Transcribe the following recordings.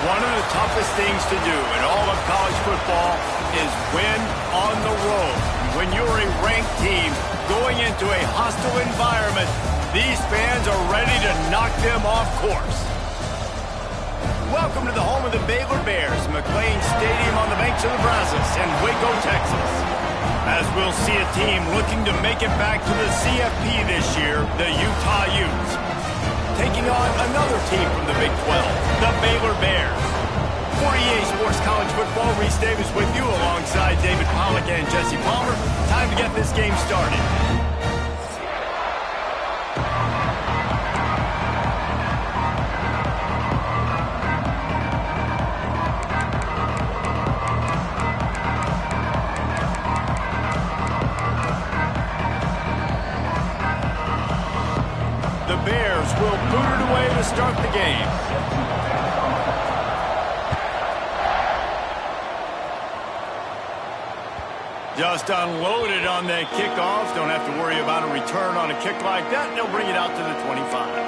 One of the toughest things to do in all of college football is win on the road. When you're a ranked team going into a hostile environment, these fans are ready to knock them off course. Welcome to the home of the Baylor Bears, McLean Stadium on the banks of the Brazos in Waco, Texas. As we'll see a team looking to make it back to the CFP this year, the Utah Utes. Taking on another team from the Big 12, the Baylor Bears. For EA Sports College Football, Reese Davis with you alongside David Pollack and Jesse Palmer. Time to get this game started. The Bears will boot it away to start the game. Just unloaded on that kickoff. Don't have to worry about a return on a kick like that. They'll bring it out to the 25.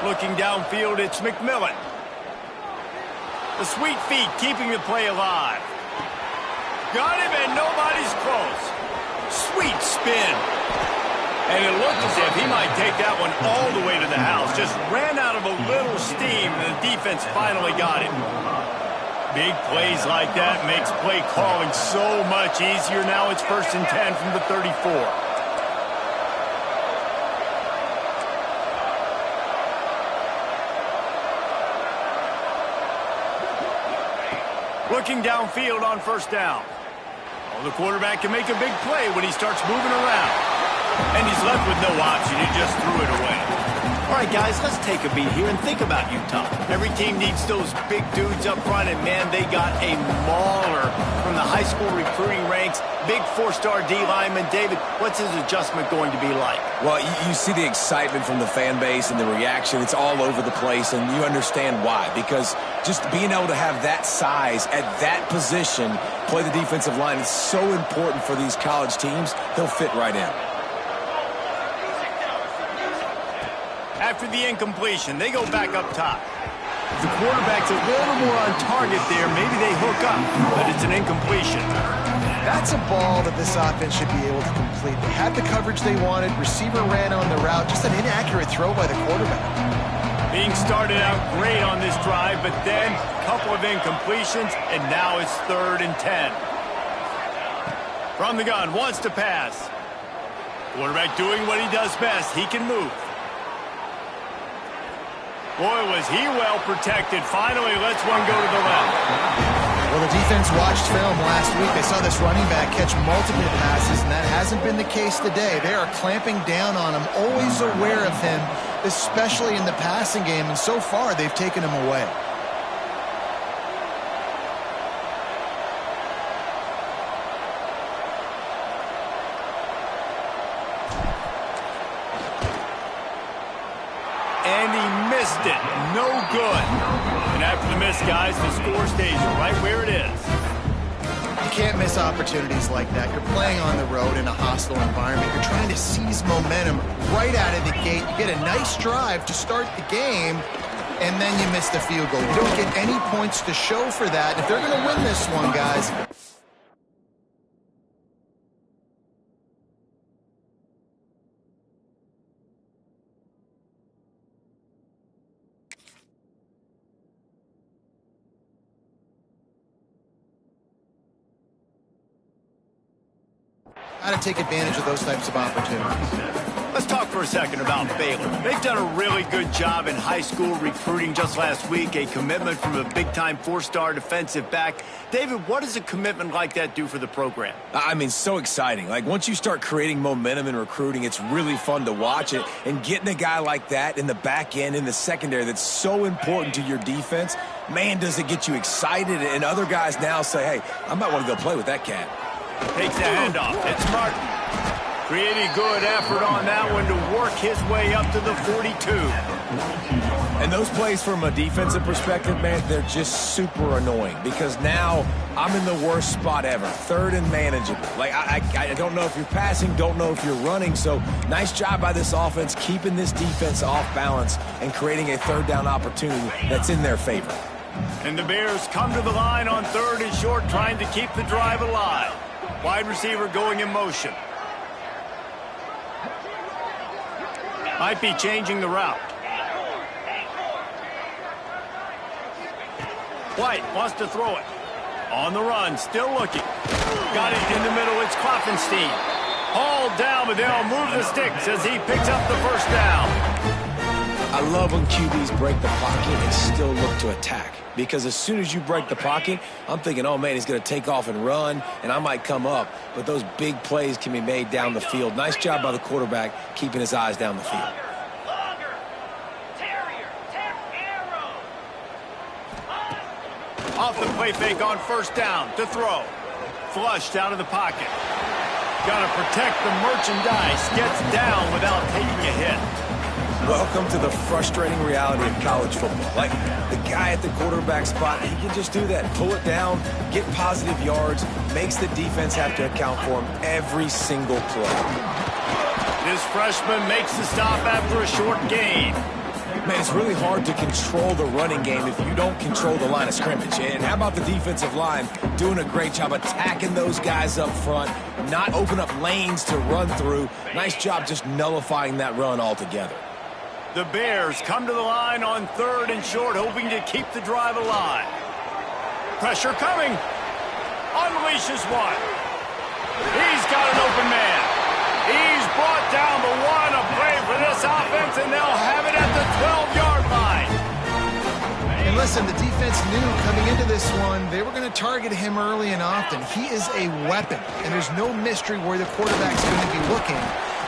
Looking downfield, it's McMillan. The sweet feet keeping the play alive. Got him, and nobody's close. Sweet spin. And it looked as if he might take that one all the way to the house. Just ran out of a little steam, and the defense finally got him. Big plays like that makes play calling so much easier. Now it's 1st and 10 from the 34. Looking downfield on 1st down. Oh, the quarterback can make a big play when he starts moving around. And he's left with no option. He just threw it away. All right, guys, let's take a beat here and think about Utah. Every team needs those big dudes up front, and, man, they got a mauler from the high school recruiting ranks. Big 4-star D lineman. David, what's his adjustment going to be like? Well, you see the excitement from the fan base and the reaction. It's all over the place, and you understand why. Because just being able to have that size at that position, play the defensive line, is so important for these college teams. He'll fit right in. After the incompletion, they go back up top. If the quarterback's a little more on target there, maybe they hook up, but it's an incompletion. That's a ball that this offense should be able to complete. They had the coverage they wanted. Receiver ran on the route. Just an inaccurate throw by the quarterback. Being started out great on this drive, but then a couple of incompletions, and now it's 3rd and 10. From the gun, wants to pass. Quarterback doing what he does best. He can move. Boy, was he well protected. Finally lets one go to the left. Well, the defense watched film last week. They saw this running back catch multiple passes, and that hasn't been the case today. They are clamping down on him, always aware of him, especially in the passing game, and so far they've taken him away. And he missed it. No good. And after the miss, guys, the score stays right where it is. You can't miss opportunities like that. You're playing on the road in a hostile environment. You're trying to seize momentum right out of the gate. You get a nice drive to start the game, and then you miss the field goal. You don't get any points to show for that. If they're going to win this one, guys, how to take advantage of those types of opportunities. Let's talk for a second about Baylor. They've done a really good job in high school recruiting. Just last week, a commitment from a big-time 4-star defensive back. David, what does a commitment like that do for the program? I mean, so exciting. Like, once you start creating momentum in recruiting, it's really fun to watch it. And getting a guy like that in the back end, in the secondary, that's so important to your defense, man, does it get you excited. And other guys now say, hey, I might want to go play with that cat. Takes the handoff. It's Martin. Pretty good effort on that one to work his way up to the 42. And those plays from a defensive perspective, man, they're just super annoying because now I'm in the worst spot ever, third and manageable. Like, I don't know if you're passing, don't know if you're running, so nice job by this offense keeping this defense off balance and creating a third down opportunity that's in their favor. And the Bears come to the line on 3rd and short, trying to keep the drive alive. Wide receiver going in motion. Might be changing the route. White wants to throw it. On the run, still looking. Got it in the middle, it's Klopfenstein. Hauled down, but they'll move the sticks as he picks up the first down. I love when QBs break the pocket and still look to attack. Because as soon as you break the pocket, I'm thinking, oh, man, he's going to take off and run, and I might come up. But those big plays can be made down the field. Nice job by the quarterback keeping his eyes down the field. Off the play fake on 1st down to throw. Flushed out of the pocket. Got to protect the merchandise. Gets down without taking a hit. Welcome to the frustrating reality of college football. Like, the guy at the quarterback spot, he can just do that. Pull it down, get positive yards, makes the defense have to account for him every single play. This freshman makes the stop after a short gain. Man, it's really hard to control the running game if you don't control the line of scrimmage. And how about the defensive line doing a great job attacking those guys up front, not open up lanes to run through. Nice job just nullifying that run altogether. The Bears come to the line on 3rd and short, hoping to keep the drive alive. Pressure coming. Unleashes one. He's got an open man. He's brought down, but what a play for this offense, and they'll have it at the 12-yard line. And listen, the defense knew coming into this one, they were going to target him early and often. He is a weapon, and there's no mystery where the quarterback's going to be looking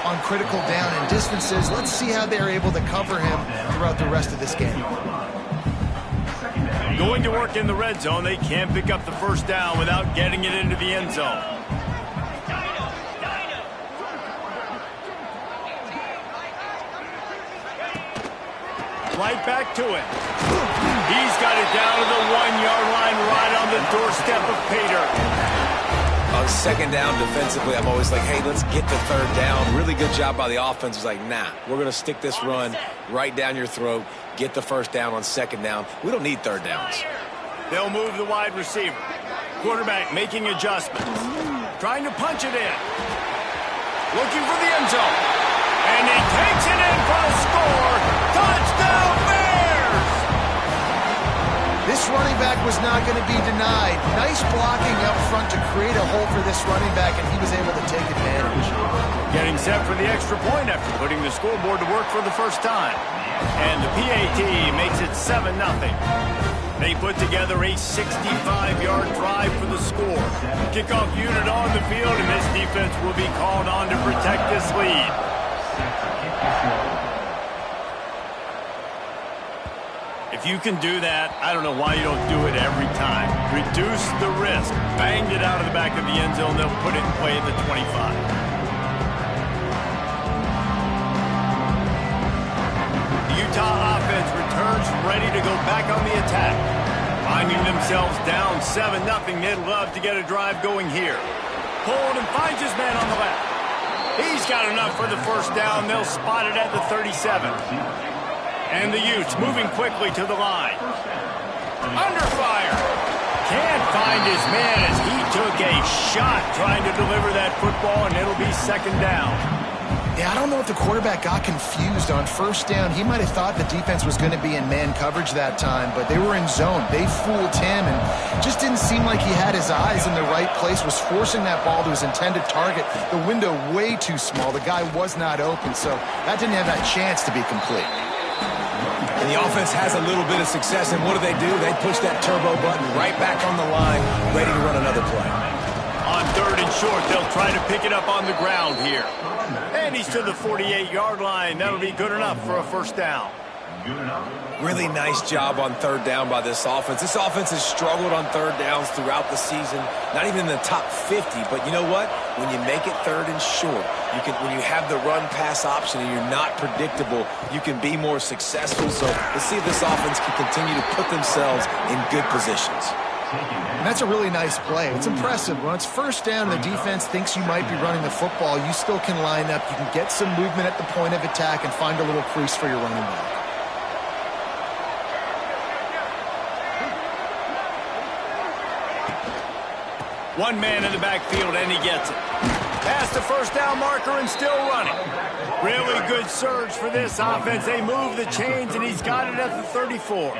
on critical down and distances. Let's see how they're able to cover him throughout the rest of this game. Going to work in the red zone. They can't pick up the first down without getting it into the end zone. Right back to it. He's got it down to the 1-yard line right on the doorstep of Pater. On 2nd down defensively, I'm always like, hey, let's get the 3rd down. Really good job by the offense. It's like, nah, we're going to stick this run right down your throat, get the 1st down on 2nd down. We don't need 3rd downs. They'll move the wide receiver. Quarterback making adjustments. Trying to punch it in. Looking for the end zone. And he takes it in for the score. Touchdown, Bears! This running back was not going to be denied. Nice blocking up front to create a hole for this running back, and he was able to take advantage. Getting set for the extra point after putting the scoreboard to work for the first time. And the PAT makes it 7-0. They put together a 65-yard drive for the score. Kickoff unit on the field, and this defense will be called on to protect this lead. If you can do that, I don't know why you don't do it every time. Reduce the risk. Banged it out of the back of the end zone. They'll put it in play at the 25. The Utah offense returns ready to go back on the attack. Finding themselves down 7-0, they'd love to get a drive going here. Pulled and finds his man on the left. He's got enough for the first down. They'll spot it at the 37. And the Utes moving quickly to the line. Under fire. Can't find his man as he took a shot trying to deliver that football, and it'll be 2nd down. Yeah, I don't know if the quarterback got confused on 1st down. He might have thought the defense was going to be in man coverage that time, but they were in zone. They fooled him, and just didn't seem like he had his eyes in the right place, was forcing that ball to his intended target. The window way too small. The guy was not open, so that didn't have that chance to be complete. And the offense has a little bit of success, and what do? They push that turbo button right back on the line, ready to run another play. On 3rd and short, they'll try to pick it up on the ground here. And he's to the 48-yard line. That'll be good enough for a first down. Really nice job on 3rd down by this offense. This offense has struggled on 3rd downs throughout the season. Not even in the top 50, but you know what? When you make it 3rd and short, When you have the run-pass option and you're not predictable, you can be more successful. So let's see if this offense can continue to put themselves in good positions. And that's a really nice play. It's impressive. When it's first down and the defense thinks you might be running the football, you still can line up. You can get some movement at the point of attack and find a little crease for your running back. One man in the backfield, and he gets it. Past the first down marker and still running. Really good surge for this offense. They move the chains, and he's got it at the 34.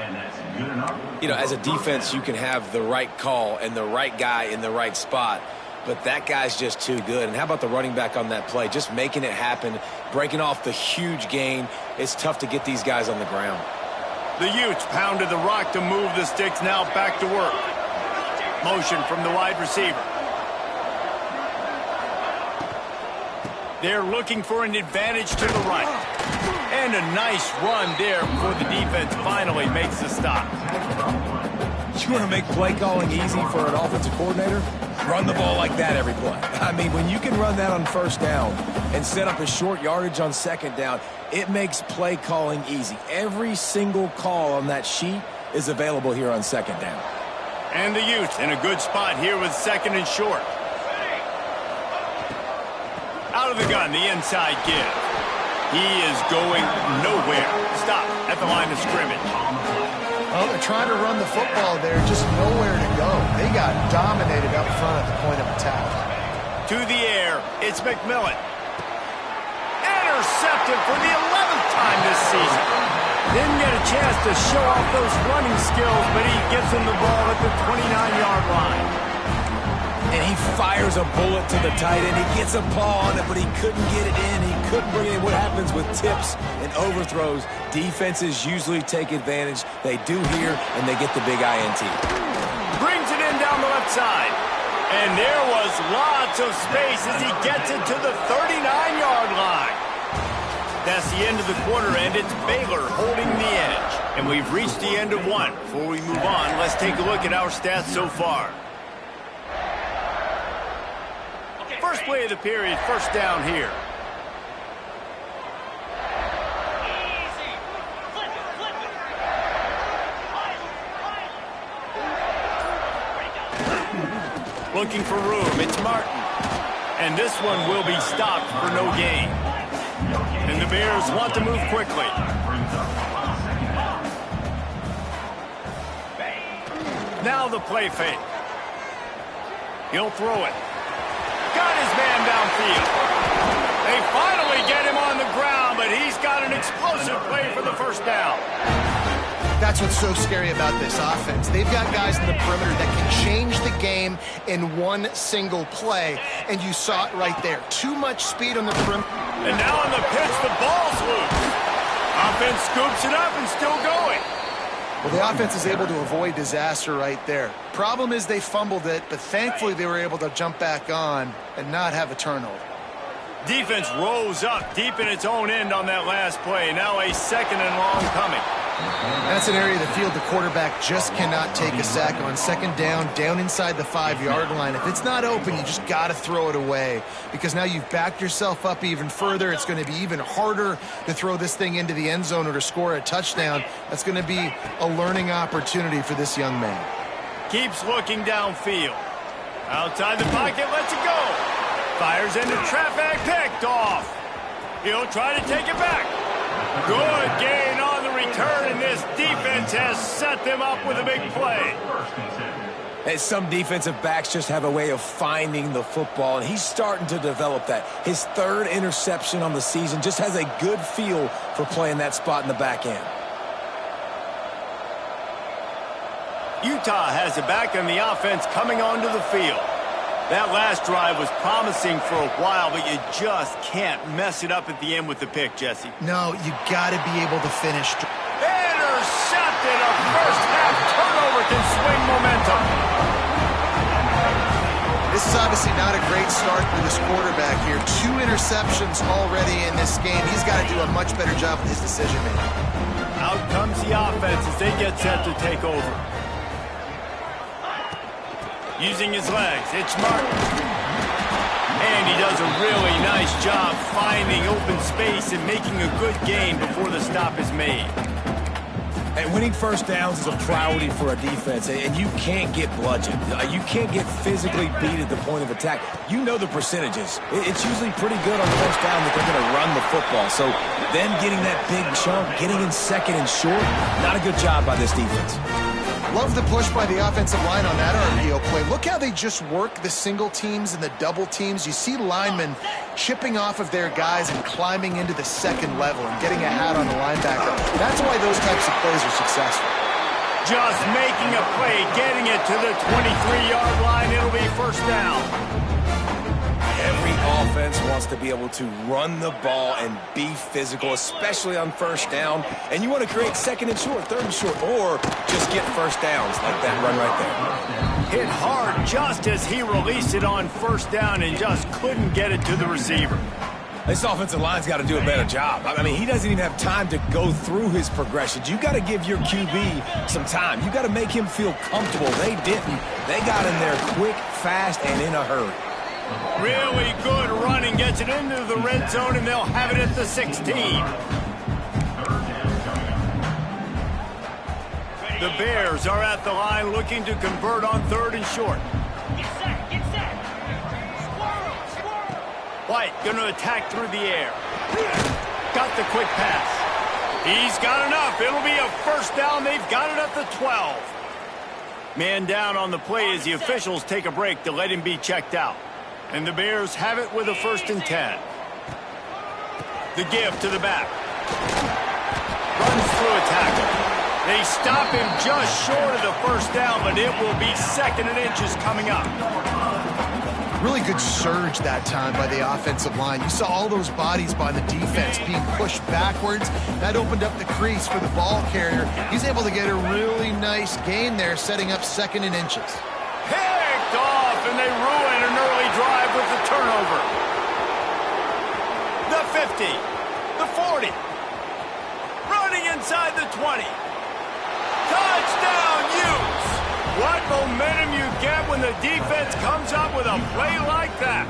You know, as a defense, you can have the right call and the right guy in the right spot, but that guy's just too good. And how about the running back on that play? Just making it happen, breaking off the huge gain. It's tough to get these guys on the ground. The Utes pounded the rock to move the sticks, now back to work. Motion from the wide receiver. They're looking for an advantage to the right. And a nice run there before the defense finally makes the stop. You want to make play calling easy for an offensive coordinator? Run the ball like that every play. I mean, when you can run that on first down and set up a short yardage on second down, it makes play calling easy. Every single call on that sheet is available here on second down. And the Utes in a good spot here with second and short. Out of the gun, the inside give. He is going nowhere. Stop at the line of scrimmage. Well, they're trying to run the football there, just nowhere to go. They got dominated up front at the point of attack. To the air, it's McMillan. Intercepted for the 11th time this season. Didn't get a chance to show off those running skills, but he gets him the ball at the 29-yard line. And he fires a bullet to the tight end. He gets a paw on it, but he couldn't get it in. He couldn't bring it in. What happens with tips and overthrows, defenses usually take advantage. They do here, and they get the big INT. Brings it in down the left side. And there was lots of space as he gets it to the 39-yard line. That's the end of the quarter, and it's Baylor holding the edge. And we've reached the end of one. Before we move on, let's take a look at our stats so far. First play of the period, first down here. Looking for room, it's Martin. And this one will be stopped for no gain. And the Bears want to move quickly. Now the play fake. He'll throw it. Got his man downfield. They finally get him on the ground, but he's got an explosive play for the first down. That's what's so scary about this offense. They've got guys in the perimeter that can change the game in one single play, and you saw it right there. Too much speed on the perimeter. And now on the pitch, the ball's loose. Offense scoops it up and still going. Well, the offense is able to avoid disaster right there. Problem is they fumbled it, but thankfully they were able to jump back on and not have a turnover. Defense rose up deep in its own end on that last play. Now a second and long coming. That's an area of the field the quarterback just cannot take a sack on. Second down, down inside the 5-yard line. If it's not open, you just got to throw it away because now you've backed yourself up even further. It's going to be even harder to throw this thing into the end zone or to score a touchdown. That's going to be a learning opportunity for this young man. Keeps looking downfield. Outside the pocket, lets it go. Fires into traffic, picked off. He'll try to take it back. Good gain on the return, and this defense has set them up with a big play. And some defensive backs just have a way of finding the football, and he's starting to develop that. His third interception on the season, just has a good feel for playing that spot in the back end. Utah has it back, and the offense coming onto the field. That last drive was promising for a while, but you just can't mess it up at the end with the pick, Jesse. No, you got to be able to finish. Intercepted. A first-half turnover can swing momentum. This is obviously not a great start for this quarterback here. 2 interceptions already in this game. He's got to do a much better job with his decision-making. Out comes the offense as they get set to take over. Using his legs, it's Martin. And he does a really nice job finding open space and making a good gain before the stop is made. And winning first downs is a priority for a defense, and you can't get bludgeoned. You can't get physically beat at the point of attack. You know the percentages. It's usually pretty good on first down that they're going to run the football. So then getting that big chunk, getting in second and short, not a good job by this defense. Love the push by the offensive line on that RPO play. Look how they just work the single teams and the double teams. You see linemen chipping off of their guys and climbing into the second level and getting a hat on the linebacker. That's why those types of plays are successful. Just making a play, getting it to the 23-yard line. It'll be first down. Every offense wants to be able to run the ball and be physical, especially on first down. And you want to create second and short, third and short, or just get first downs like that run right there. Hit hard just as he released it on first down and just couldn't get it to the receiver. This offensive line's got to do a better job. I mean, he doesn't even have time to go through his progressions. You got to give your QB some time. You got to make him feel comfortable. They didn't. They got in there quick, fast, and in a hurry. Really good running, gets it into the red zone, and they'll have it at the 16. The Bears are at the line looking to convert on third and short. Get set. Squirrel. White going to attack through the air. Got the quick pass. He's got enough. It'll be a first down. They've got it at the 12. Man down on the play as the officials take a break to let him be checked out. And the Bears have it with a 1st and 10. The give to the back. Runs through a tackle. They stop him just short of the first down, but it will be 2nd and inches coming up. Really good surge that time by the offensive line. You saw all those bodies by the defense being pushed backwards. That opened up the crease for the ball carrier. He's able to get a really nice gain there, setting up 2nd and inches. Picked off, and they ruin an early drive with the turnover. The 50, the 40, running inside the 20. Touchdown, Utes! What momentum you get when the defense comes up with a play like that.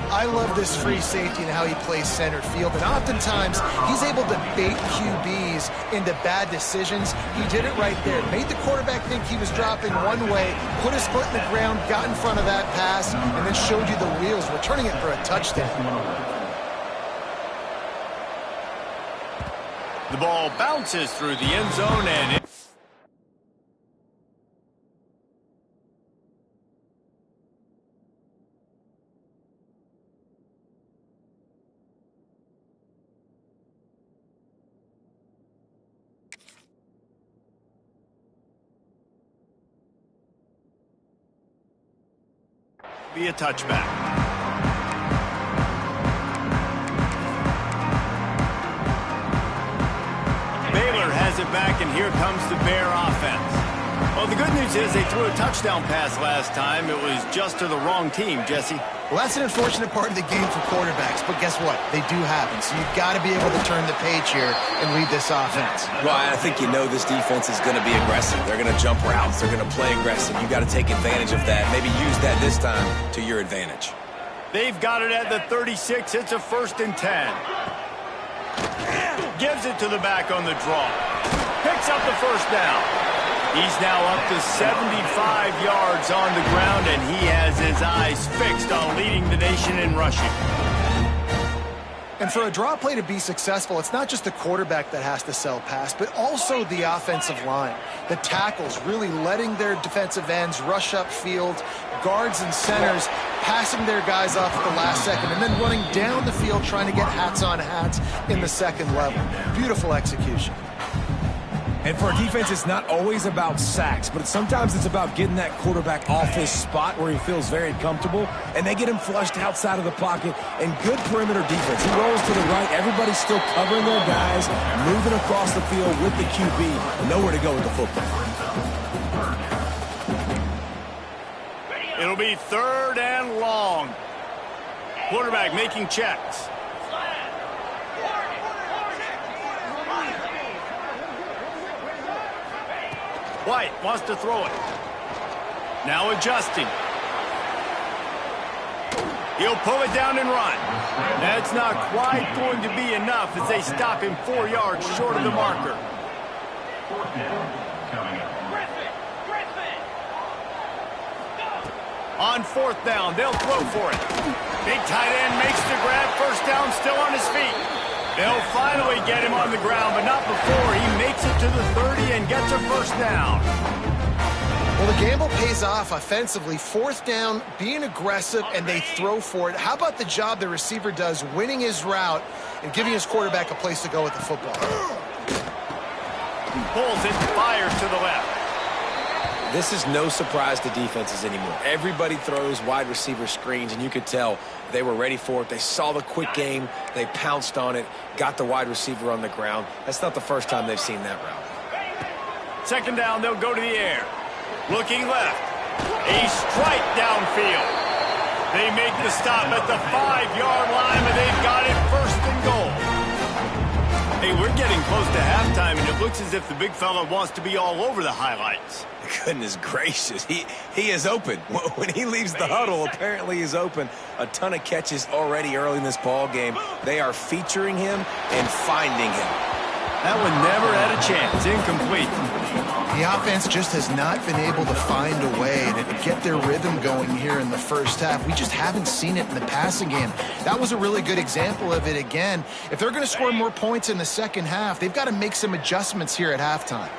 I love this free safety and how he plays center field, and oftentimes he's able to bait QBs into bad decisions. He did it right there. Made the quarterback think he was dropping one way, put his foot in the ground, got in front of that pass, and then showed you the wheels, returning it for a touchdown. The ball bounces through the end zone and be a touchback. Baylor has it back, and here comes the Bear offense. Well, the good news is they threw a touchdown pass last time. It was just to the wrong team, Jesse. Well, that's an unfortunate part of the game for quarterbacks, but guess what? They do happen, so you've got to be able to turn the page here and lead this offense. Well, I think you know this defense is going to be aggressive. They're going to jump routes. They're going to play aggressive. You got to take advantage of that. Maybe use that this time to your advantage. They've got it at the 36. It's a 1st and 10. Gives it to the back on the draw. Picks up the first down. He's now up to 75 yards on the ground, and he has his eyes fixed on leading the nation in rushing. And for a draw play to be successful, it's not just the quarterback that has to sell pass, but also the offensive line. The tackles really letting their defensive ends rush upfield, guards and centers passing their guys off at the last second, and then running down the field trying to get hats on hats in the second level. Beautiful execution. And for a defense, it's not always about sacks, but sometimes it's about getting that quarterback off his spot where he feels very comfortable, and they get him flushed outside of the pocket. And good perimeter defense. He rolls to the right. Everybody's still covering their guys, moving across the field with the QB, and nowhere to go with the football. It'll be 3rd and long. Quarterback making checks. White wants to throw it. Now adjusting. He'll pull it down and run. That's not quite going to be enough as they stop him 4 yards short of the marker. On 4th down, they'll throw for it. Big tight end makes the grab. First down, still on his feet. They'll finally get him on the ground, but not before he makes it to the 30 and gets a first down. Well, the gamble pays off offensively. 4th down, being aggressive, and they throw for it. How about the job the receiver does winning his route and giving his quarterback a place to go with the football? Pulls it, fires to the left. This is no surprise to defenses anymore. Everybody throws wide receiver screens, and you could tell they were ready for it. They saw the quick game. They pounced on it, got the wide receiver on the ground. That's not the first time they've seen that route. 2nd down, they'll go to the air. Looking left. A strike downfield. They make the stop at the 5-yard line, but they've got it 1st and goal. Hey, we're getting close to halftime, and it looks as if the big fella wants to be all over the highlights. Goodness gracious, he is open. When he leaves the huddle, apparently he's open. A ton of catches already early in this ball game. They are featuring him and finding him. That one never had a chance. Incomplete. The offense just has not been able to find a way to get their rhythm going here in the first half. We just haven't seen it in the passing game. That was a really good example of it again. If they're going to score more points in the second half, they've got to make some adjustments here at halftime.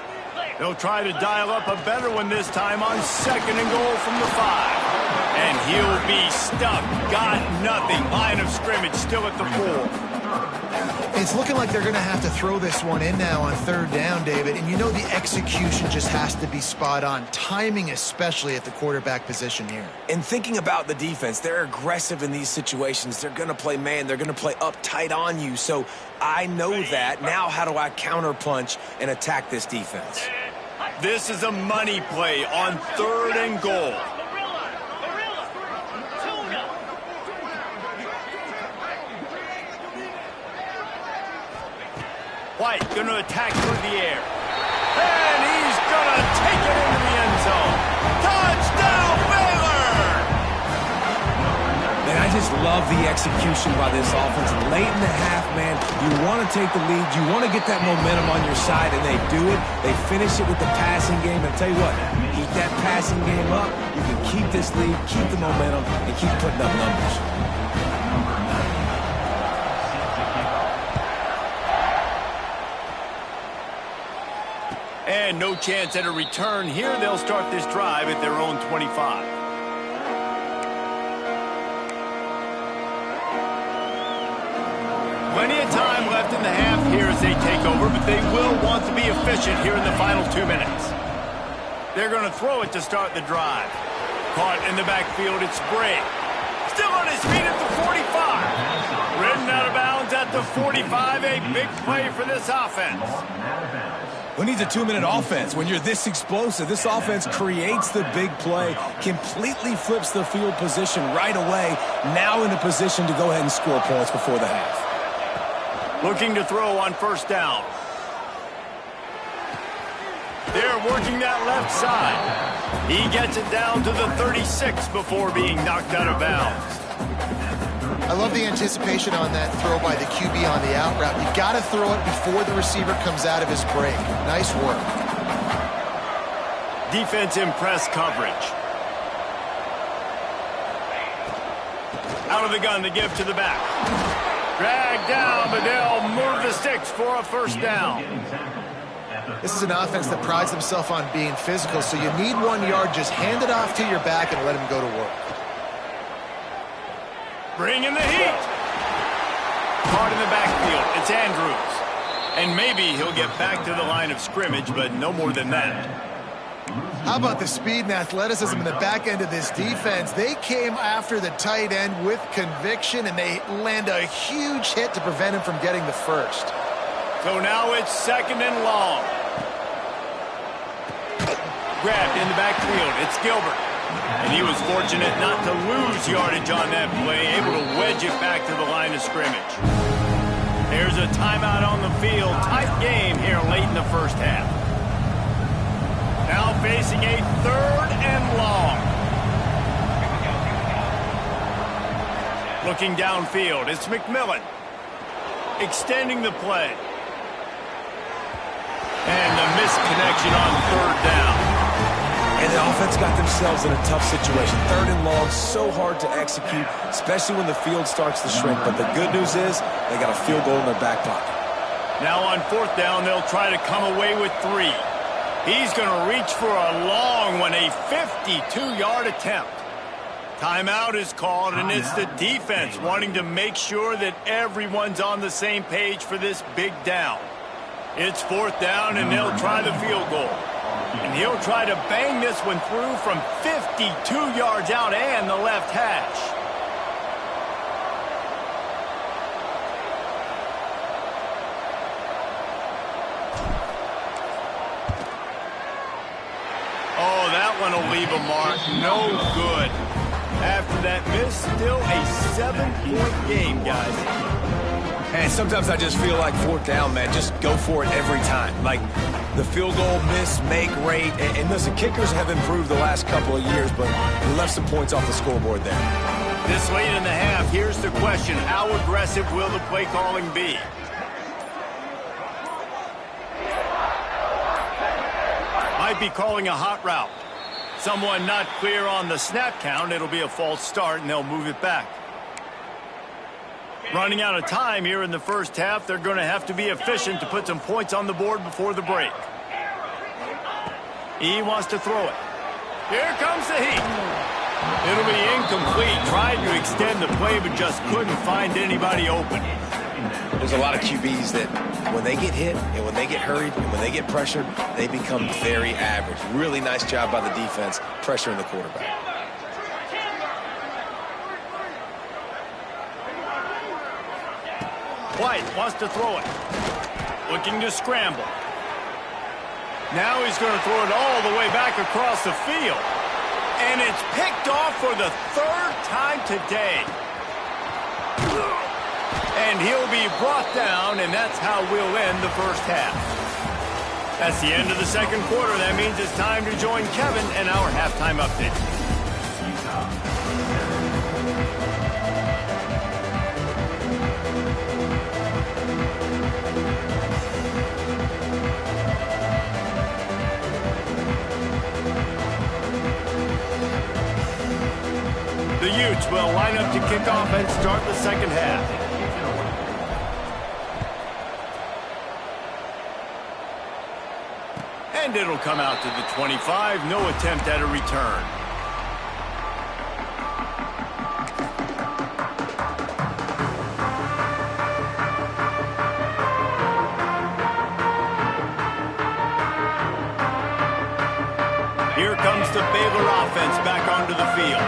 They'll try to dial up a better one this time on 2nd and goal from the 5. And he'll be stuck. Got nothing. Line of scrimmage still at the 4. It's looking like they're going to have to throw this one in now on 3rd down, David. And you know the execution just has to be spot on. Timing especially at the quarterback position here. And thinking about the defense, they're aggressive in these situations. They're going to play man. They're going to play up tight on you. So I know that. Now how do I counterpunch and attack this defense? This is a money play on 3rd and goal. White going to attack through the air. And he's going to take it into the end zone. Touchdown, Baylor! Man, I just love the execution by this offense. Late in the half, man, you want to take the lead. You want to get that momentum on your side, and they do it. They finish it with the passing game. And tell you what, keep that passing game up. You can keep this lead, keep the momentum, and keep putting up numbers. And no chance at a return here. They'll start this drive at their own 25. Plenty of time left in the half here as they take over, but they will want to be efficient here in the final 2 minutes. They're going to throw it to start the drive. Caught in the backfield, it's Bray. Still on his feet at the 45. Ridden out of bounds at the 45. A big play for this offense. Who needs a 2-minute offense? When you're this explosive, this offense creates the big play, completely flips the field position right away, now in a position to go ahead and score points before the half. Looking to throw on 1st down. They're working that left side. He gets it down to the 36 before being knocked out of bounds. I love the anticipation on that throw by the QB on the out route. You got to throw it before the receiver comes out of his break. Nice work. Defense in press coverage. Out of the gun to give to the back. Dragged down, but they'll move the sticks for a 1st down. This is an offense that prides themselves on being physical, so you need 1 yard. Just hand it off to your back and let him go to work. Bring in the heat. Caught in the backfield. It's Andrews. And maybe he'll get back to the line of scrimmage, but no more than that. How about the speed and athleticism in the back end of this defense? They came after the tight end with conviction, and they land a huge hit to prevent him from getting the first. So now it's 2nd and long. Grabbed in the backfield. It's Gilbert. And he was fortunate not to lose yardage on that play, able to wedge it back to the line of scrimmage. There's a timeout on the field. Tight game here late in the first half. Now facing a 3rd and long. Looking downfield, it's McMillan. Extending the play. And the missed connection on third down. And the offense got themselves in a tough situation. Third and long, so hard to execute, especially when the field starts to shrink. But the good news is they got a field goal in their back pocket. Now on fourth down, they'll try to come away with 3. He's going to reach for a long one, a 52-yard attempt. Timeout is called, and it's the defense wanting to make sure that everyone's on the same page for this big down. It's fourth down, and they'll try the field goal. And he'll try to bang this one through from 52 yards out and the left hash. Oh, that one will leave a mark. No good. After that miss, still a 7-point game, guys. And sometimes I just feel like fourth down, man, just go for it every time. Like the field goal, miss, make, rate. And listen, kickers have improved the last couple of years, but we left some points off the scoreboard there. This late in the half, here's the question. How aggressive will the play calling be? Might be calling a hot route. Someone not clear on the snap count. It'll be a false start, and they'll move it back. Running out of time here in the first half. They're going to have to be efficient to put some points on the board before the break. He wants to throw it. Here comes the heat. It'll be incomplete. Tried to extend the play, but just couldn't find anybody open. There's a lot of QBs that when they get hit and when they get hurried and when they get pressured, they become very average. Really nice job by the defense pressuring the quarterback. White wants to throw it. Looking to scramble. Now he's going to throw it all the way back across the field. And it's picked off for the 3rd time today. And he'll be brought down, and that's how we'll end the first half. That's the end of the second quarter. That means it's time to join Kevin and our halftime update. The Utes will line up to kick off and start the second half. And it'll come out to the 25. No attempt at a return. Here comes the Baylor offense back onto the field.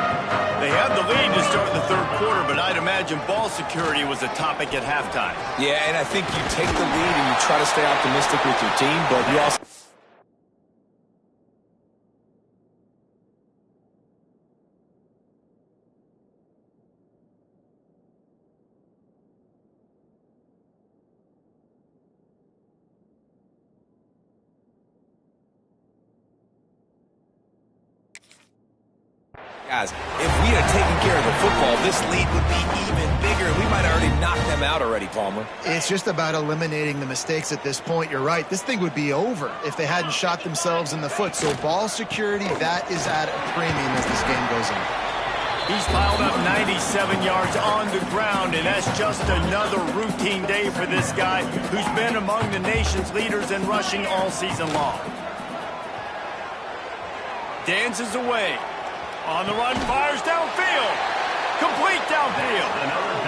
They have the lead to start the third quarter, but I'd imagine ball security was a topic at halftime. Yeah, and I think you take the lead and you try to stay optimistic with your team, but you also... Guys, if we had taken care of the football, this lead would be even bigger. We might have already knocked them out already, Palmer. It's just about eliminating the mistakes at this point. You're right. This thing would be over if they hadn't shot themselves in the foot. So ball security, that is at a premium as this game goes on. He's piled up 97 yards on the ground, and that's just another routine day for this guy who's been among the nation's leaders in rushing all season long. Dances away. On the run, fires downfield. Complete downfield.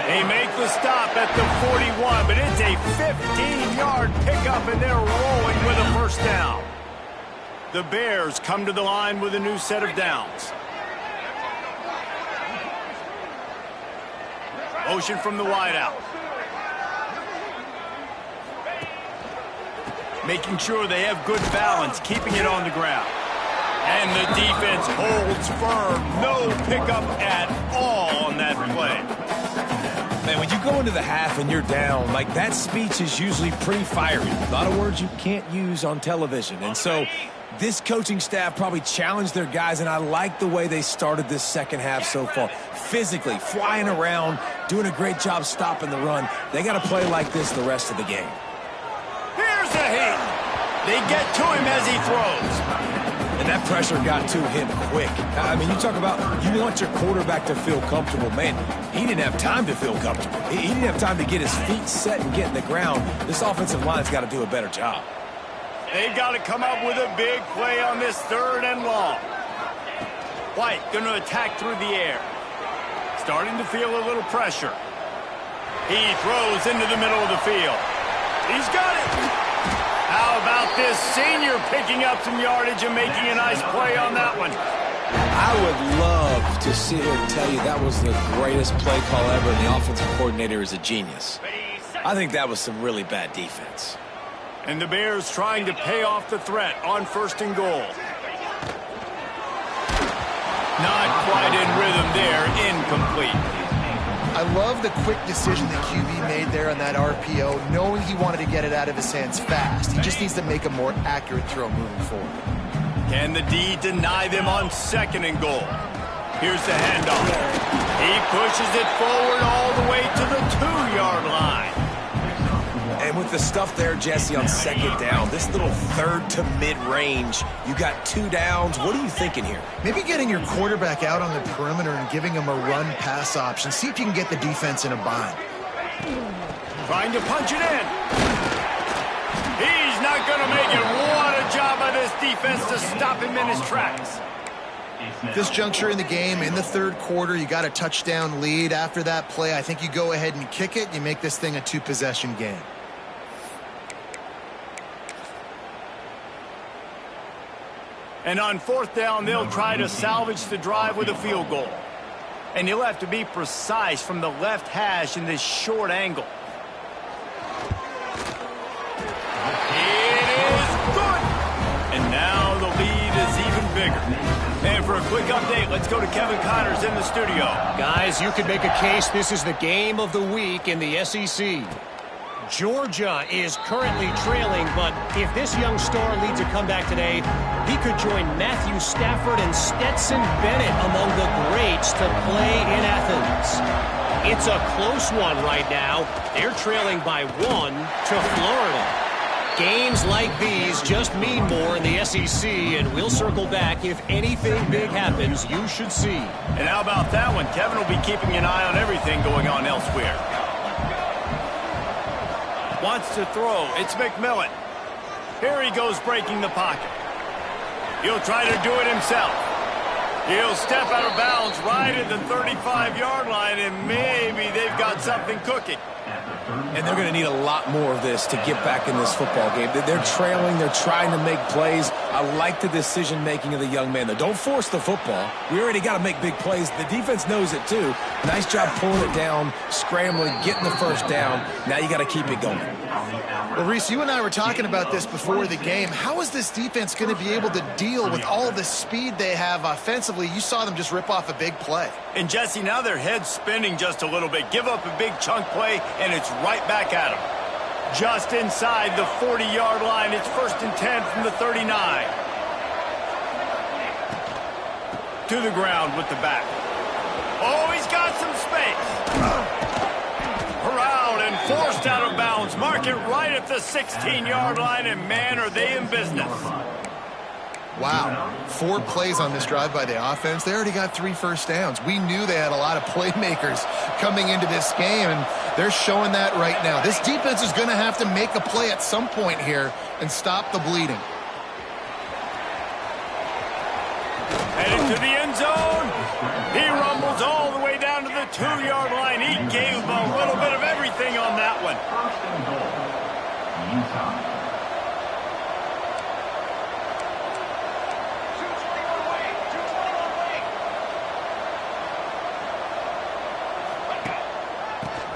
They make the stop at the 41, but it's a 15-yard pickup, and they're rolling with a first down. The Bears come to the line with a new set of downs. Motion from the wideout. Making sure they have good balance, keeping it on the ground. And the defense holds firm. No pickup at all on that play. Man, when you go into the half and you're down, like that speech is usually pretty fiery. A lot of words you can't use on television. And so This coaching staff probably challenged their guys, and I like the way they started this second half so far. Physically, flying around, doing a great job stopping the run. They got to play like this the rest of the game. Here's the heat. They get to him as he throws. And that pressure got to him quick. I mean, you talk about you want your quarterback to feel comfortable. Man, he didn't have time to feel comfortable. He didn't have time to get his feet set and get in the ground. This offensive line's got to do a better job. They've got to come up with a big play on this 3rd and long. White going to attack through the air. Starting to feel a little pressure. He throws into the middle of the field. He's got it. How about this senior picking up some yardage and making a nice play on that one? I would love to sit here and tell you that was the greatest play call ever, and the offensive coordinator is a genius. I think that was some really bad defense. And the Bears trying to pay off the threat on 1st and goal. Not quite in rhythm there, incomplete. I love the quick decision that QB made there on that RPO, knowing he wanted to get it out of his hands fast. He just needs to make a more accurate throw moving forward. Can the D deny them on 2nd and goal? Here's the handoff. He pushes it forward all the way to the 2-yard line. And with the stuff there, Jesse, on 2nd down, this little 3rd to mid-range, you got 2 downs. What are you thinking here? Maybe getting your quarterback out on the perimeter and giving him a run-pass option. See if you can get the defense in a bind. Trying to punch it in. He's not going to make it. What a job by this defense to stop him in his tracks. This juncture in the game, in the 3rd quarter, you got a touchdown lead. After that play, I think you go ahead and kick it. You make this thing a 2-possession game. And on 4th down, they'll try to salvage the drive with a field goal. And you'll have to be precise from the left hash in this short angle. It is good! And now the lead is even bigger. And for a quick update, let's go to Kevin Connors in the studio. Guys, you could make a case this is the game of the week in the SEC. Georgia is currently trailing, but if this young star leads a comeback today, he could join Matthew Stafford and Stetson Bennett among the greats to play in Athens. It's a close one right now. They're trailing by 1 to Florida. Games like these just mean more in the SEC, and we'll circle back if anything big happens you should see. And how about that one? Kevin will be keeping an eye on everything going on elsewhere. Wants to throw. It's McMillan. Here he goes breaking the pocket. He'll try to do it himself. He'll step out of bounds right at the 35-yard line, and maybe they've got something cooking. And they're going to need a lot more of this to get back in this football game. They're trailing. They're trying to make plays. I like the decision-making of the young man, though. Don't force the football. We already got to make big plays. The defense knows it, too. Nice job pulling it down, scrambling, getting the 1st down. Now you got to keep it going. Well, Reese, you and I were talking about this before the game. How is this defense going to be able to deal with all the speed they have offensively? You saw them just rip off a big play. And, Jesse, now their head's spinning just a little bit. Give up a big chunk play, and it's right back at them. Just inside the 40-yard line. It's 1st and 10 from the 39. To the ground with the back. Oh, he's got some space. Corralled and forced out of bounds. Mark it right at the 16-yard line, and man, are they in business. Wow, 4 plays on this drive by the offense. They already got 3 first downs. We knew they had a lot of playmakers coming into this game, and they're showing that right now. This defense is going to have to make a play at some point here and stop the bleeding. Headed to the end zone. He rumbles all the way down to the 2-yard line. He gave a little bit of everything on that one.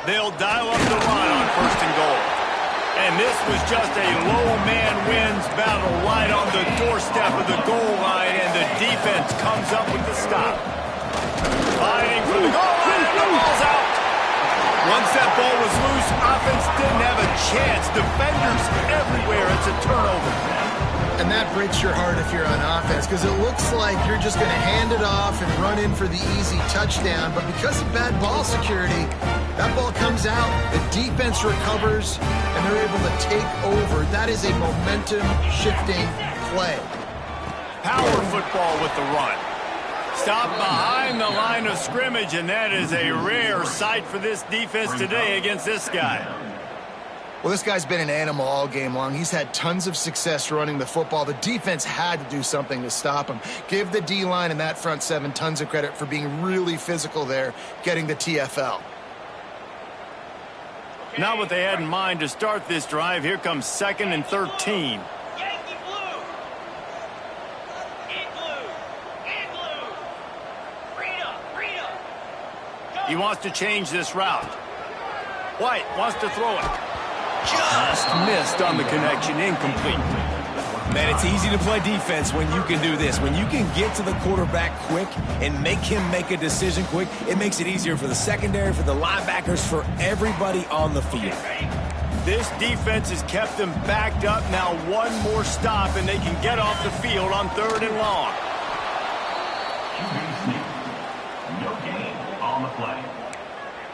They'll dial up the run on 1st and goal. And this was just a low man wins battle right on the doorstep of the goal line, and the defense comes up with the stop. Fighting for the goal line, and the ball's out. Once that ball was loose, offense didn't have a chance. Defenders everywhere. It's a turnover. And that breaks your heart if you're on offense, because it looks like you're just going to hand it off and run in for the easy touchdown. But because of bad ball security, that ball comes out, the defense recovers, and they're able to take over. That is a momentum-shifting play. Power football with the run. Stop behind the line of scrimmage, and that is a rare sight for this defense today against this guy. Well, this guy's been an animal all game long. He's had tons of success running the football. The defense had to do something to stop him. Give the D-line and that front seven tons of credit for being really physical there, getting the TFL. Not what they had in mind to start this drive. Here comes 2nd and 13. Yankee blue. In blue. In blue. Rita. He wants to change this route. White wants to throw it. Just missed on the connection, incomplete. Man, it's easy to play defense when you can do this. When you can get to the quarterback quick and make him make a decision quick, it makes it easier for the secondary, for the linebackers, for everybody on the field. This defense has kept them backed up. Now one more stop, and they can get off the field on 3rd and long. No gain on the play.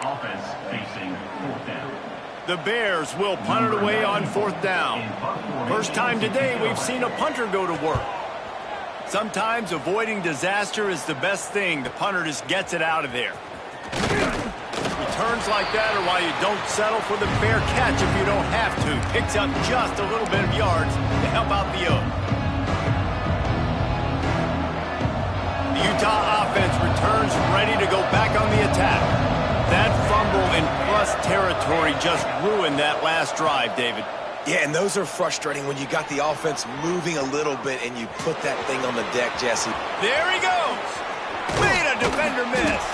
Offense facing 4th down. The Bears will punt it away on 4th down. First time today we've seen a punter go to work. Sometimes avoiding disaster is the best thing. The punter just gets it out of there. Returns like that are why you don't settle for the fair catch if you don't have to. Picks up just a little bit of yards to help out the O. The Utah offense returns ready to go back on the attack. That fumble in plus territory just ruined that last drive, David. Yeah, and those are frustrating when you got the offense moving a little bit and you put that thing on the deck, Jesse. There he goes. Made a defender miss.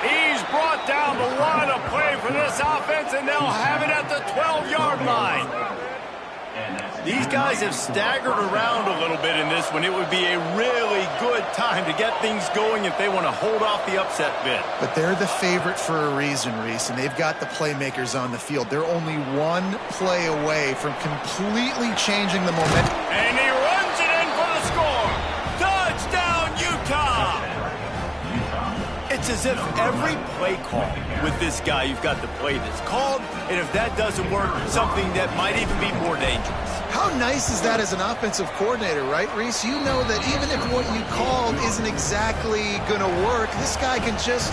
He's brought down the line of play for this offense, and they'll have it at the 12-yard line. These guys have staggered around a little bit in this one. It would be a really good time to get things going if they want to hold off the upset bid. But they're the favorite for a reason, Reese, and they've got the playmakers on the field. They're only one play away from completely changing the momentum. And he runs it in for the score. Touchdown, Utah! It's as if every play call with this guy, you've got the play that's called, and if that doesn't work, something that might even be more dangerous. How nice is that as an offensive coordinator, right, Reese? You know that even if what you called isn't exactly going to work, this guy can just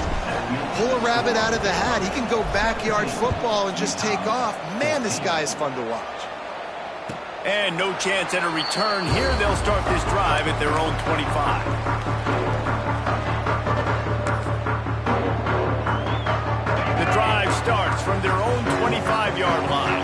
pull a rabbit out of the hat. He can go backyard football and just take off. Man, this guy is fun to watch. And no chance at a return here. They'll start this drive at their own 25. The drive starts from their own 25-yard line.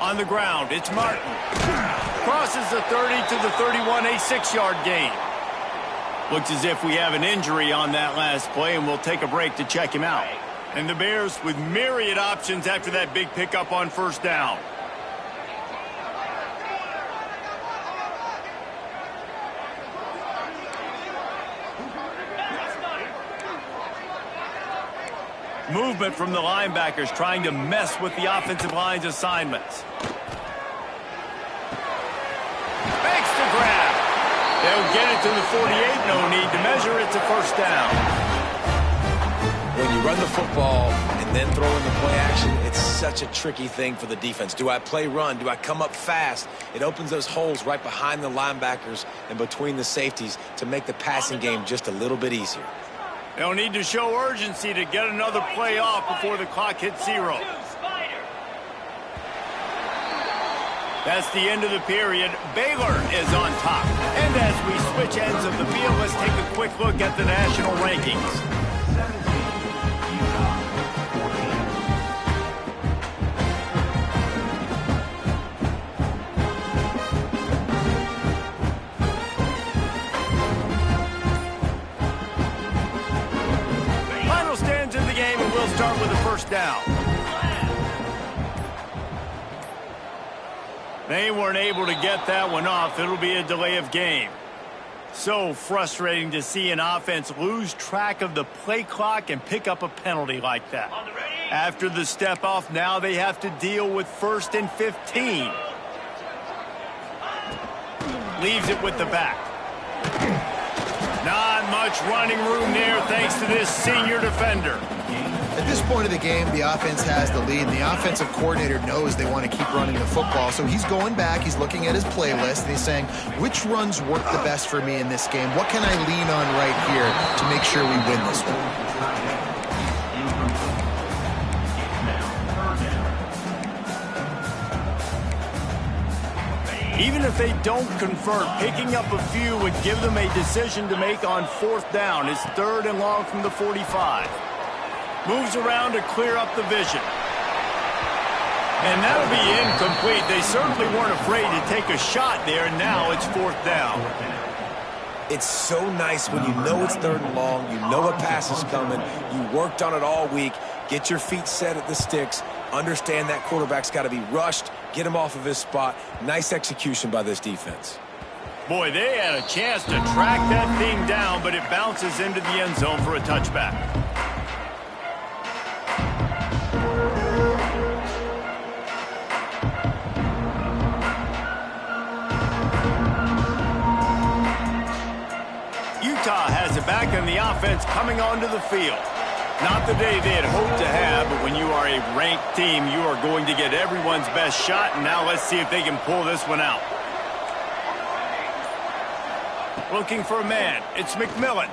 On the ground, it's Martin. Crosses the 30 to the 31, a 6-yard gain. Looks as if we have an injury on that last play, and we'll take a break to check him out. And the Bears with myriad options after that big pickup on 1st down. Movement from the linebackers trying to mess with the offensive line's assignments. Makes the grab. They'll get it to the 48. No need to measure. It's a 1st down. When you run the football and then throw in the play action, it's such a tricky thing for the defense. Do I play run? Do I come up fast? It opens those holes right behind the linebackers and between the safeties to make the passing game just a little bit easier. They'll need to show urgency to get another play off before the clock hits 0. That's the end of the period. Baylor is on top. And as we switch ends of the field, let's take a quick look at the national rankings. Final stands in the game, and we'll start with a 1st down. They weren't able to get that one off. It'll be a delay of game. So frustrating to see an offense lose track of the play clock and pick up a penalty like that. After the step off, now they have to deal with 1st and 15. Leaves it with the back. Not much running room there thanks to this senior defender. At this point of the game, the offense has the lead, and the offensive coordinator knows they want to keep running the football. So he's going back, he's looking at his playlist, and he's saying, which runs work the best for me in this game? What can I lean on right here to make sure we win this one? Even if they don't convert, picking up a few would give them a decision to make on 4th down. It's 3rd and long from the 45. Moves around to clear up the vision. And that'll be incomplete. They certainly weren't afraid to take a shot there, and now it's 4th down. It's so nice when you know it's 3rd and long, you know a pass is coming, you worked on it all week, get your feet set at the sticks, understand that quarterback's got to be rushed, get him off of his spot. Nice execution by this defense. Boy, they had a chance to track that thing down, but it bounces into the end zone for a touchback. Utah has it back, and the offense coming onto the field. Not the day they had hoped to have, but when you are a ranked team, you are going to get everyone's best shot, and now let's see if they can pull this one out. Looking for a man. It's McMillan.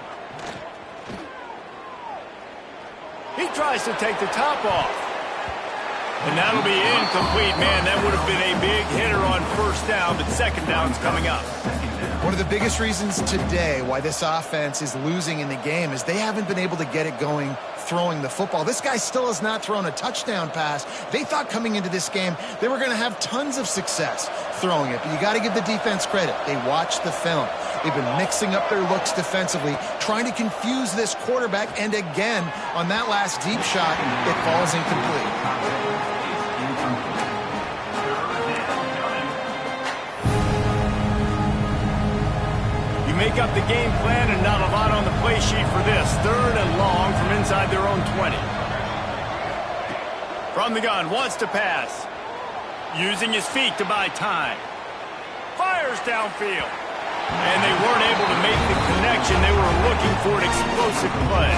He tries to take the top off. And that'll be incomplete, man. That would have been a big hitter on 1st down, but 2nd down's coming up. One of the biggest reasons today why this offense is losing in the game is they haven't been able to get it going throwing the football. This guy still has not thrown a touchdown pass. They thought coming into this game they were going to have tons of success throwing it, but you got to give the defense credit. They watched the film. They've been mixing up their looks defensively, trying to confuse this quarterback, and again, on that last deep shot, it falls incomplete. Make up the game plan, and not a lot on the play sheet for this. 3rd and long from inside their own 20. From the gun, wants to pass. Using his feet to buy time. Fires downfield. And they weren't able to make the connection. They were looking for an explosive play.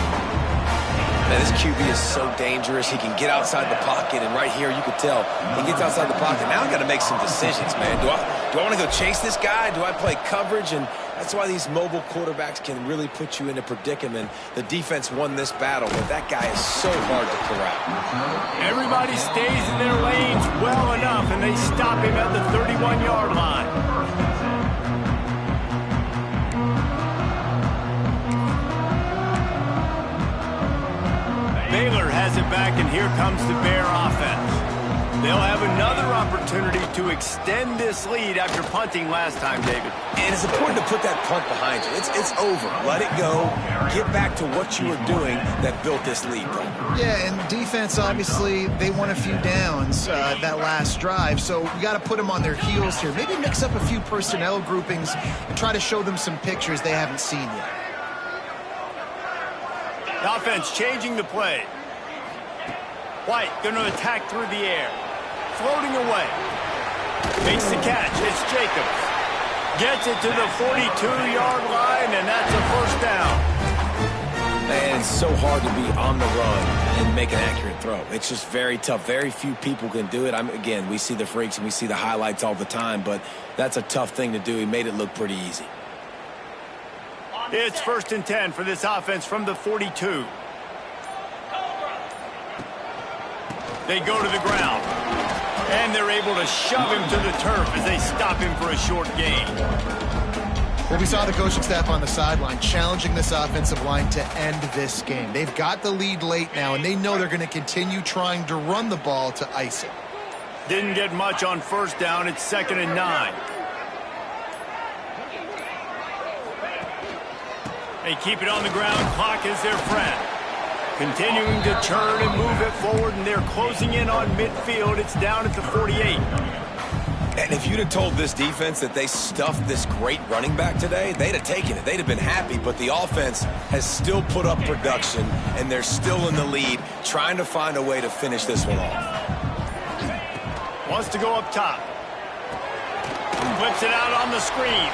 Man, this QB is so dangerous. He can get outside the pocket, and right here you could tell he gets outside the pocket. Now I got to make some decisions, man. Do I want to go chase this guy? Do I play coverage? And that's why these mobile quarterbacks can really put you in a predicament. The defense won this battle, but that guy is so hard to corral. Everybody stays in their lanes well enough, and they stop him at the 31-yard line. Baylor has it back, and here comes the Bear offense. They'll have another opportunity to extend this lead after punting last time, David. And it's important to put that punt behind you. It's over. Let it go. Get back to what you were doing that built this lead, though. Yeah, and defense, obviously, they won a few downs that last drive, so we got to put them on their heels here. Maybe mix up a few personnel groupings and try to show them some pictures they haven't seen yet. The offense changing the play. White going to attack through the air. Floating away. Makes the catch. It's Jacobs. Gets it to the 42-yard line, and that's a 1st down. Man, it's so hard to be on the run and make an accurate throw. It's just very tough. Very few people can do it. Again, we see the freaks and we see the highlights all the time, but that's a tough thing to do. He made it look pretty easy. It's 1st and 10 for this offense from the 42. They go to the ground. And they're able to shove him to the turf as they stop him for a short gain. Well, we saw the coaching staff on the sideline challenging this offensive line to end this game. They've got the lead late now, and they know they're going to continue trying to run the ball to ice it. Didn't get much on 1st down. It's 2nd and 9. They keep it on the ground. Clock is their friend. Continuing to turn and move it forward, and they're closing in on midfield. It's down at the 48. And if you'd have told this defense that they stuffed this great running back today, they'd have taken it. They'd have been happy, but the offense has still put up production, and they're still in the lead, trying to find a way to finish this one off. Wants to go up top. Flips it out on the screen.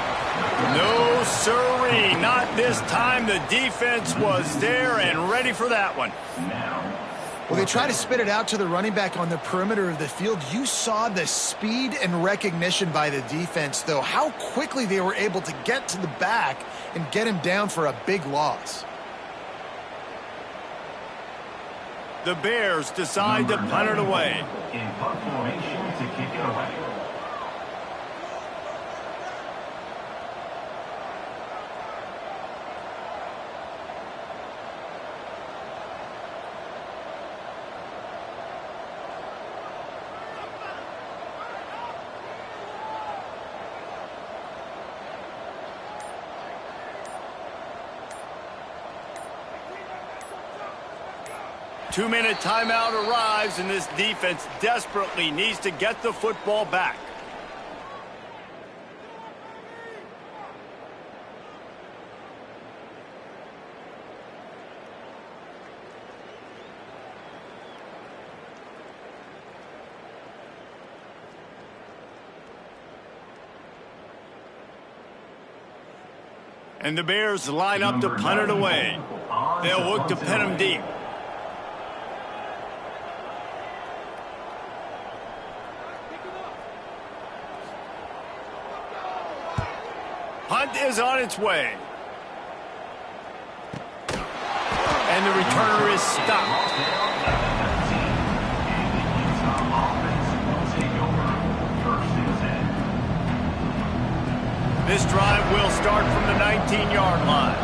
No sirree, not this time. The defense was there and ready for that one. Well, they try to spit it out to the running back on the perimeter of the field. You saw the speed and recognition by the defense, though, how quickly they were able to get to the back and get him down for a big loss. The Bears decide to punt it away. In punt formation to kick it away. Two-minute timeout arrives, and this defense desperately needs to get the football back. And the Bears line up to punt it away. They'll look to pin them deep. Punt is on its way. And the returner is stopped. This drive will start from the 19-yard line.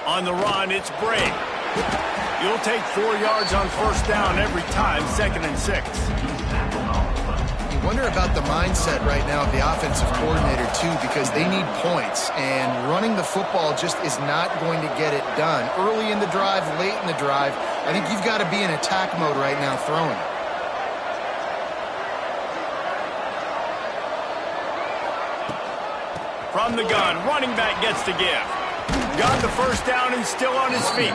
On the run, it's Bray. You'll take 4 yards on first down every time, 2nd and 6. You wonder about the mindset right now of the offensive coordinator, too, because they need points, and running the football just is not going to get it done. Early in the drive, late in the drive, I think you've got to be in attack mode right now throwing. From the gun, running back gets the give. Got the first down and still on his feet.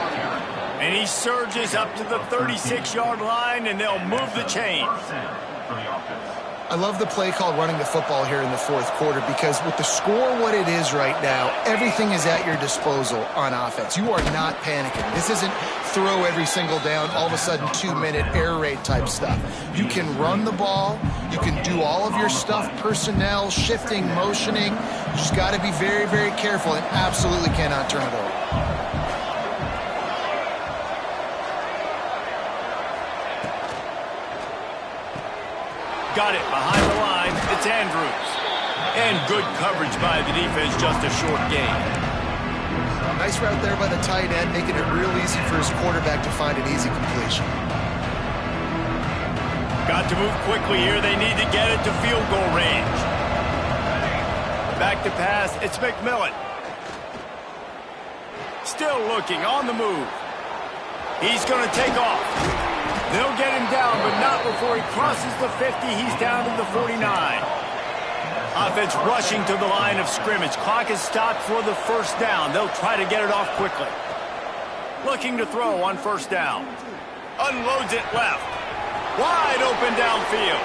And he surges up to the 36-yard line, and they'll move the chain. I love the play called running the football here in the fourth quarter, because with the score what it is right now, everything is at your disposal on offense. You are not panicking. This isn't throw every single down, all of a sudden 2-minute air raid type stuff. You can run the ball. You can do all of your stuff, personnel, shifting, motioning. You just got to be very, very careful and absolutely cannot turn it over. Got it behind the line. It's Andrews. And good coverage by the defense, just a short gain. Nice route there by the tight end, making it real easy for his quarterback to find an easy completion. Got to move quickly here. They need to get it to field goal range. Back to pass. It's McMillan. Still looking on the move. He's going to take off. They'll get him down, but not before he crosses the 50. He's down to the 49. Offense rushing to the line of scrimmage. Clock is stopped for the first down. They'll try to get it off quickly. Looking to throw on first down. Unloads it left. Wide open downfield.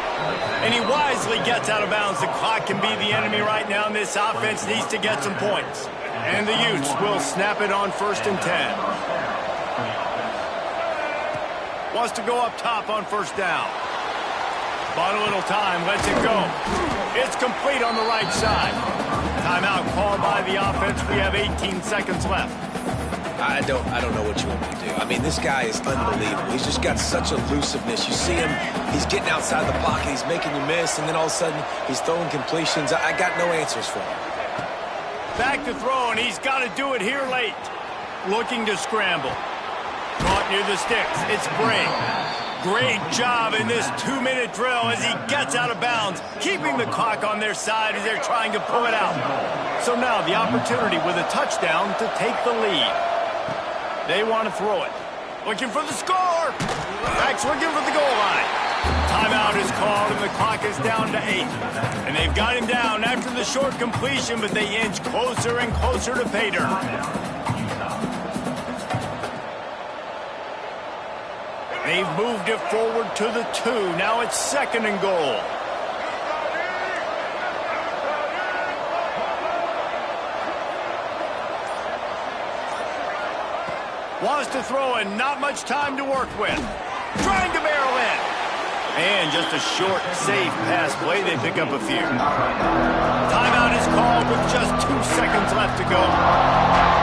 And he wisely gets out of bounds. The clock can be the enemy right now, and this offense needs to get some points. And the Utes will snap it on 1st and 10. Wants to go up top on first down. Bought a little time, lets it go. It's complete on the right side. Timeout called by the offense. We have 18 seconds left. I don't know what you want me to do. I mean, this guy is unbelievable. He's just got such elusiveness. You see him, he's getting outside the pocket, he's making you miss, and then all of a sudden, he's throwing completions. I got no answers for him. Back to throw, and he's got to do it here late. Looking to scramble. Caught near the sticks. It's Bray. Great job in this 2-minute drill as he gets out of bounds, keeping the clock on their side as they're trying to pull it out. So now the opportunity with a touchdown to take the lead. They want to throw it. Looking for the score. Back's looking for the goal line. Timeout is called, and the clock is down to 8. And they've got him down after the short completion, but they inch closer and closer to pay dirt. They've moved it forward to the 2. Now it's 2nd and goal. Wants to throw and not much time to work with. Trying to barrel in. And just a short, safe pass play. They pick up a few. Timeout is called with just 2 seconds left to go.